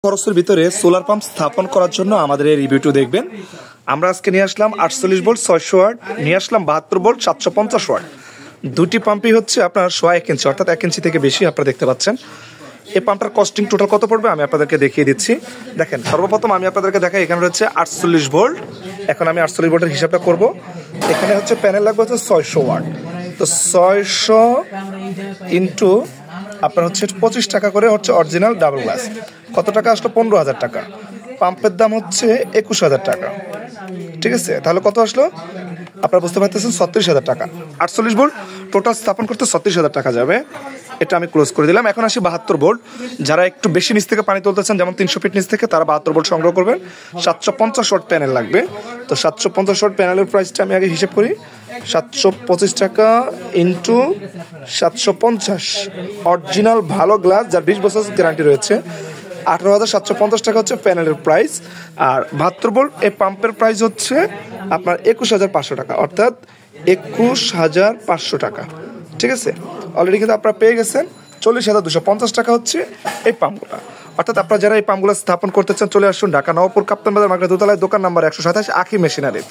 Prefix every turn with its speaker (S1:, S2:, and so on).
S1: খরচের ভিতরে solar pump স্থাপন করার জন্য আমাদের এই রিভিউটি দেখবেন। আমরা আজকে নিয়ে আসলাম 48 ভোল্ট 600 ওয়াট, নিয়ে আসলাম 72 ভোল্ট 750 ওয়াট। দুটি পাম্পই হচ্ছে আপনার 1 ইঞ্চি, অর্থাৎ 1 ইঞ্চি থেকে বেশি। আপনারা দেখতে পাচ্ছেন এই পাম্পটার কস্টিং টোটাল কত পড়বে আমি আপনাদেরকে দেখিয়ে দিচ্ছি। দেখেন, সর্বপ্রথম আমি আপনাদেরকে দেখাই, এখানে রয়েছে 48 ভোল্ট। এখন আমি 48 ভোল্টের হিসাবটা করব। এখানে হচ্ছে প্যানেল লাগবে হচ্ছে 600 ওয়াট, তো 600 ইন্টু আপনার হচ্ছে 25 টাকা করে হচ্ছে অরিজিনাল ডাবল গ্লাস। কত টাকা আসলো? 15,000 টাকা। পাম্পের দাম হচ্ছে 21,000 টাকা। ঠিক আছে, তাহলে কত আসলো আপনারা বুঝতে পারতেছেন? 36,000 টাকা। 48 ভোল্ট টোটাল স্থাপন করতে 36,000 টাকা যাবে। এটা আমি ক্লোজ করে দিলাম। এখন আসি 72 ভোল্ট। যারা একটু বেশি নিচ থেকে পানি তুলতেছেন, যেমন 300 ফিট নিচ থেকে, তারা 72 ভোল্ট সংগ্রহ করবেন। 750 ওয়াট প্যানেল লাগবে। তো 750 ওয়াট প্যানেলের প্রাইসটা আমি আগে হিসেব করি। 725 টাকা ইন্টু 750 অরিজিনাল ভালো গ্লাস, যার 20 বছর গ্যারান্টি রয়েছে। 18,750 টাকা হচ্ছে প্যানেলের প্রাইস। আর 72 ভোল্ট এই পাম্পের প্রাইস হচ্ছে আপনার 21,500 টাকা, অর্থাৎ 21,500 টাকা। ঠিক আছে, অলরেডি কিন্তু আপনারা পেয়ে গেছেন 40,250 টাকা হচ্ছে এই পাম্পগুলো। অর্থাৎ আপনারা যারা এই পাম্পগুলো স্থাপন করতে চান, চলে আসুন ঢাকা নবপুর কাপ্তান বাজার মার্কেট দোতলায়, দোকান নাম্বার 127, আখি মেশিনারিজ।